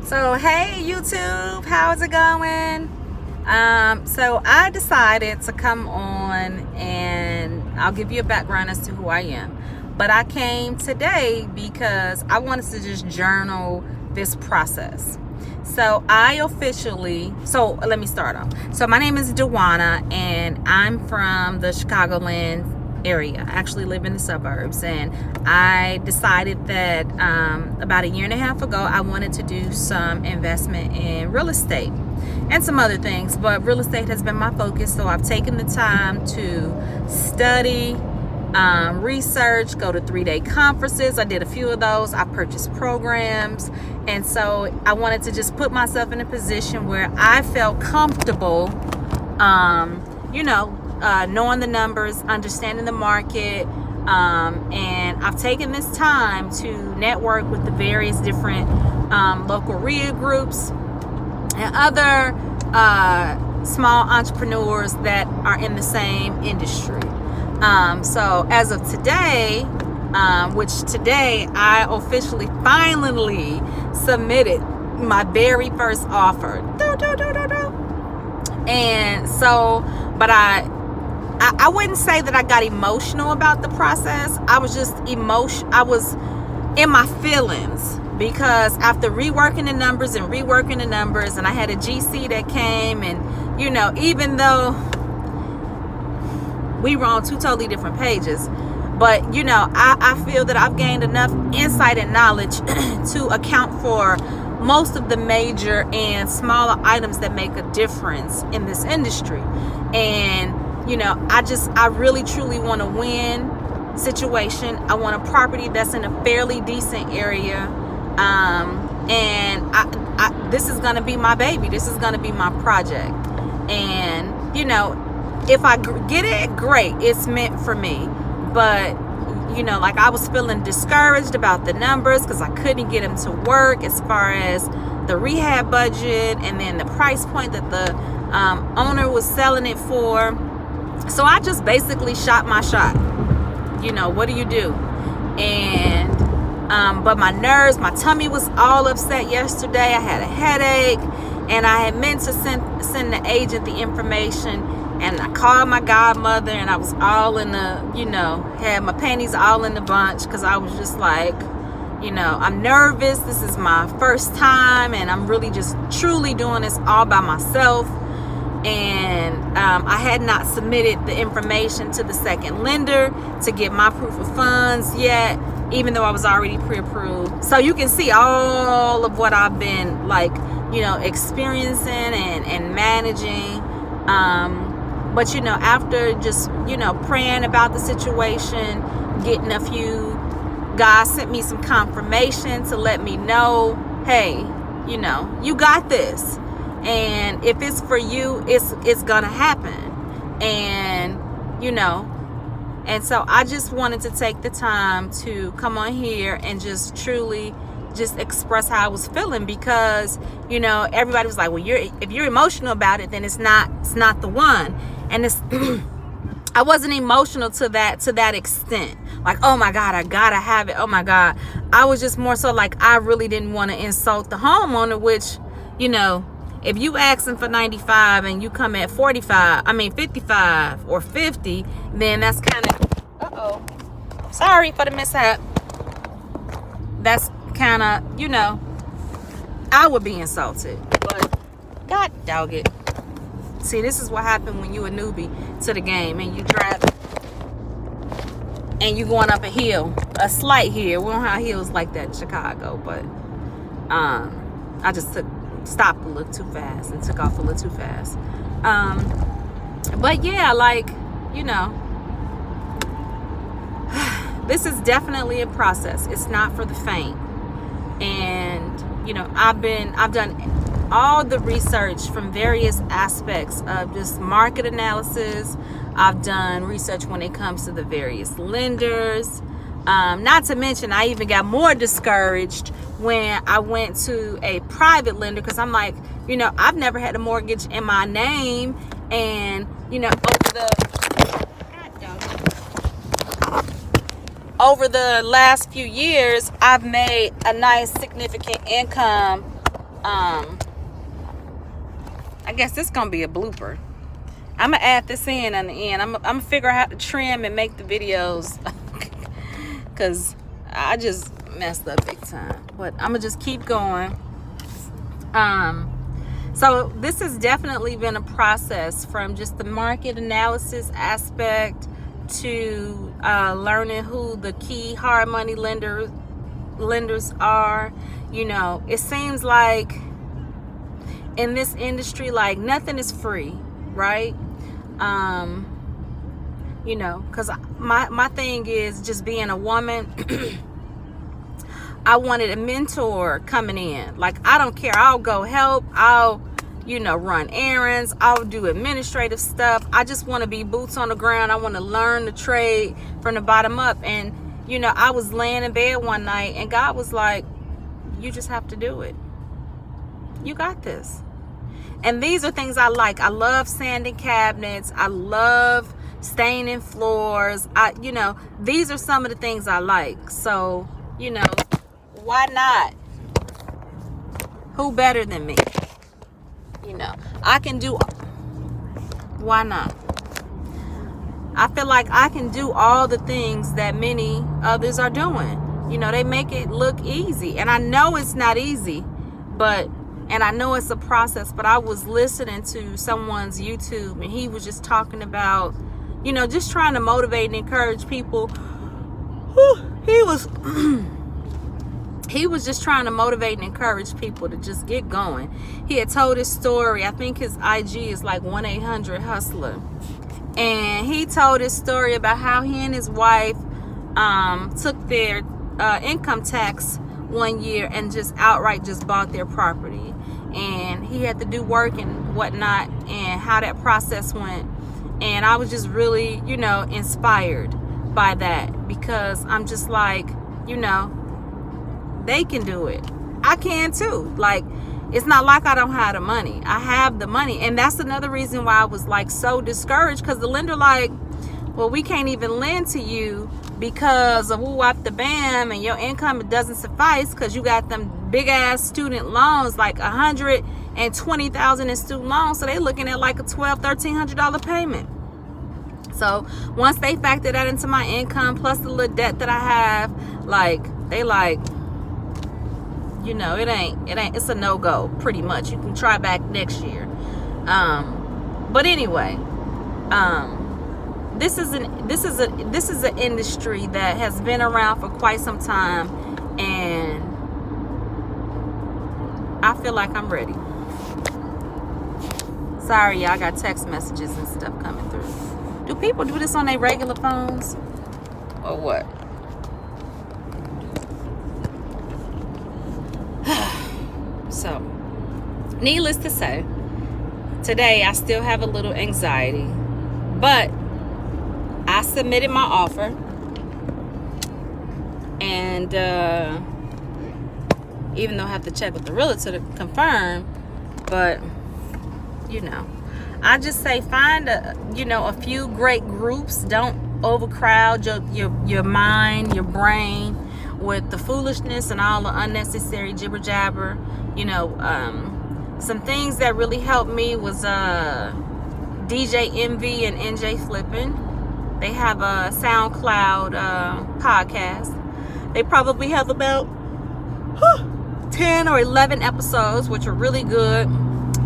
So hey YouTube, how's it going? So I decided to come on and I'll give you a background as to who I am. But I came today because I wanted to just journal this process. So let me start off. So my name is Dewana and I'm from the Chicagoland area. I actually live in the suburbs, and I decided that about a year and a half ago I wanted to do some investment in real estate and some other things, but real estate has been my focus. So I've taken the time to study, research, go to 3-day conferences. I did a few of those. I purchased programs, and so I wanted to just put myself in a position where I felt comfortable knowing the numbers, understanding the market, and I've taken this time to network with the various different local RIA groups and other small entrepreneurs that are in the same industry. So as of today, which today I officially finally submitted my very first offer. And so, but I wouldn't say that I got emotional about the process. I was just I was in my feelings, because after reworking the numbers, and I had a GC that came, and even though we were on two totally different pages, but I feel that I've gained enough insight and knowledge to account for most of the major and smaller items that make a difference in this industry. And I really truly want a win situation. I want a property that's in a fairly decent area, and this is gonna be my baby. This is gonna be my project. And if I get it, great, it's meant for me. But I was feeling discouraged about the numbers because I couldn't get them to work as far as the rehab budget and then the price point that the owner was selling it for. So I just basically shot my shot. What do you do? And but my nerves, my tummy was all upset yesterday. I had a headache, and I had meant to send the agent the information, and I called my godmother, and I was all in the, had my panties all in the bunch, because I was just like, I'm nervous. This is my first time, and I'm really just truly doing this all by myself. And I had not submitted the information to the second lender to get my proof of funds yet, even though I was already pre-approved. So you can see all of what I've been experiencing and managing. But after just praying about the situation, getting a few, God sent me some confirmation to let me know, hey, you got this. And if it's for you, it's gonna happen. And and so I just wanted to take the time to come on here and just truly just express how I was feeling, because everybody was like, well, if you're emotional about it, then it's not the one. And it's I wasn't emotional to that extent, like, oh my God, I gotta have it, oh my God. I was just more so like, I really didn't want to insult the homeowner, which if you asking for 95 and you come at 55 or 50, then that's kind of, sorry for the mishap. That's kind of, I would be insulted. But God dog it. See, this is what happened when you a newbie to the game and you driving and you going up a hill, a slight hill. We don't have hills like that in Chicago, but I just stopped a little too fast and took off a little too fast. But yeah, this is definitely a process. It's not for the faint. And I've done all the research from various aspects of just market analysis. I've done research when it comes to the various lenders. Not to mention, I even got more discouraged when I went to a private lender, because I'm like, I've never had a mortgage in my name, and over the last few years, I've made a nice significant income I guess this gonna be a blooper. I'm gonna add this in the end. I'm gonna figure out how to trim and make the videos because I just messed up big time. But I'm gonna just keep going. So this has definitely been a process, from just the market analysis aspect to learning who the key hard money lenders are. You know, it seems like in this industry, like, nothing is free, right? You know, because my thing is just being a woman. I wanted a mentor coming in. Like, I don't care. I'll go help. I'll, you know, run errands. I'll do administrative stuff. I just want to be boots on the ground. I want to learn the trade from the bottom up. And, you know, I was laying in bed one night and God was like, you just have to do it. You got this. And these are things I like. I love sanding cabinets. I love staining floors. You know, these are some of the things I like. So, you know, why not? Who better than me? You know, I can do. Why not? I feel like I can do all the things that many others are doing. You know, they make it look easy. And I know it's not easy, and I know it's a process, but I was listening to someone's YouTube and he was just talking about, you know, just trying to motivate and encourage people. He was just trying to motivate and encourage people to just get going. He had told his story. I think his IG is like 1-800-HUSTLER. And he told his story about how he and his wife took their income tax one year and just outright just bought their property. And he had to do work and whatnot, and how that process went. And I was just really, you know, inspired by that, because I'm just like, you know, they can do it. I can too. Like, it's not like I don't have the money. I have the money. And that's another reason why I was like so discouraged, because the lender like, well, we can't even lend to you because of whoop the bam, and your income doesn't suffice because you got them big ass student loans, like $120,000 in student loans. So they looking at like a $1,200-$1,300 payment. So once they factor that into my income plus the little debt that I have, like, they like, you know, it's a no-go pretty much. You can try back next year. But anyway, this is an industry that has been around for quite some time, and I feel like I'm ready. Sorry, y'all, I got text messages and stuff coming through. Do people do this on their regular phones or what? So, needless to say, today I still have a little anxiety, but I submitted my offer, and even though I have to check with the realtor to confirm, but you know, I just say find a few great groups. Don't overcrowd your mind, your brain with the foolishness and all the unnecessary jibber jabber. You know, some things that really helped me was DJ Envy and NJ Flippin'. They have a SoundCloud podcast. They probably have about 10 or 11 episodes, which are really good,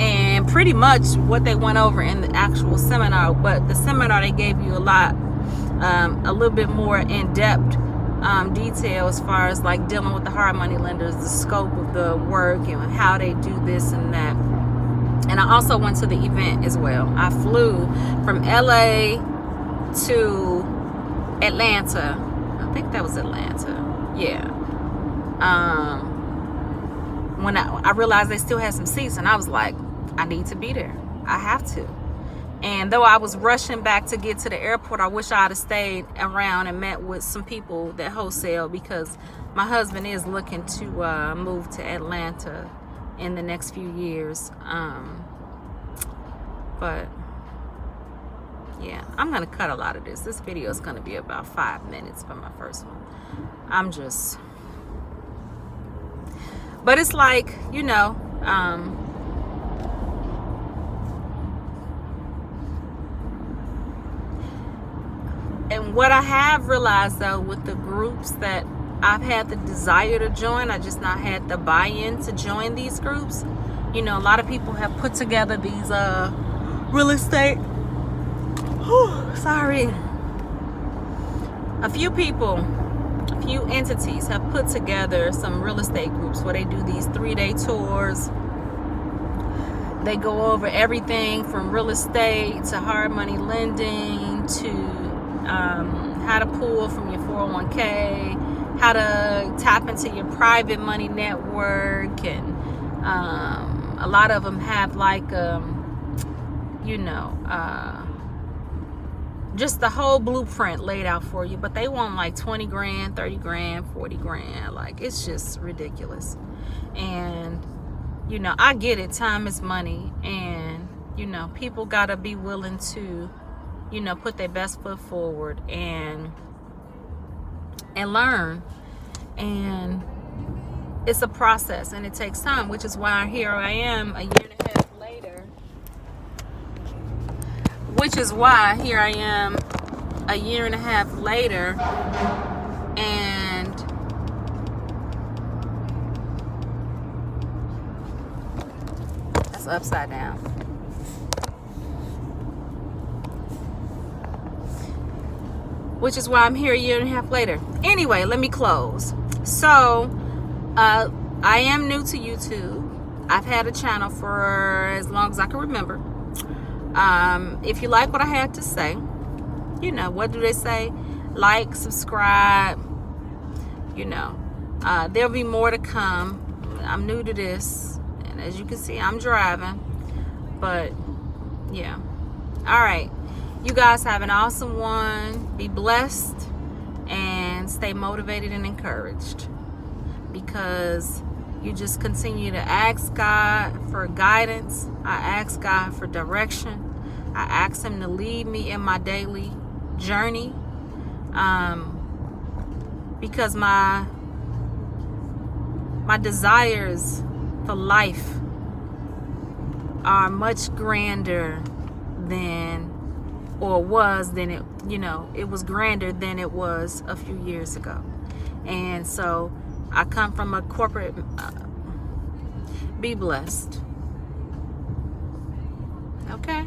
and pretty much what they went over in the actual seminar. But the seminar, they gave you a little bit more in-depth detail as far as like dealing with the hard money lenders, the scope of the work, and how they do this and that. And I also went to the event as well. I flew from LA to Atlanta. I think that was Atlanta. Yeah. When I realized they still had some seats, and I was like, I need to be there. I have to. And though I was rushing back to get to the airport, I wish I'd have stayed around and met with some people that wholesale, because my husband is looking to move to Atlanta in the next few years. But yeah, I'm going to cut a lot of this. This video is going to be about 5 minutes for my first one. But it's like, you know, And what I have realized, though, with the groups that I've had the desire to join, I just not had the buy-in to join these groups. You know, a lot of people have put together these real estate. Sorry. A few entities have put together some real estate groups where they do these 3-day tours. They go over everything from real estate to hard money lending to how to pull from your 401k, how to tap into your private money network, and a lot of them have like just the whole blueprint laid out for you, but they want like 20 grand, 30 grand, 40 grand. Like, it's just ridiculous. And I get it, time is money, and people gotta be willing to put their best foot forward and learn. And it's a process, and it takes time, which is why here I am a year and a half later. And that's upside down. Which is why I'm here a year and a half later. Anyway, let me close. So, I am new to YouTube. I've had a channel for as long as I can remember. If you like what I had to say, what do they say? Like, subscribe. There'll be more to come. I'm new to this, and as you can see, I'm driving. But yeah. All right. You guys have an awesome one. Be blessed and stay motivated and encouraged, because you just continue to ask God for guidance. I ask God for direction. I ask Him to lead me in my daily journey, because my desires for life are much grander than, or was than it, it was grander than it was a few years ago. And so I come from a corporate, be blessed. Okay.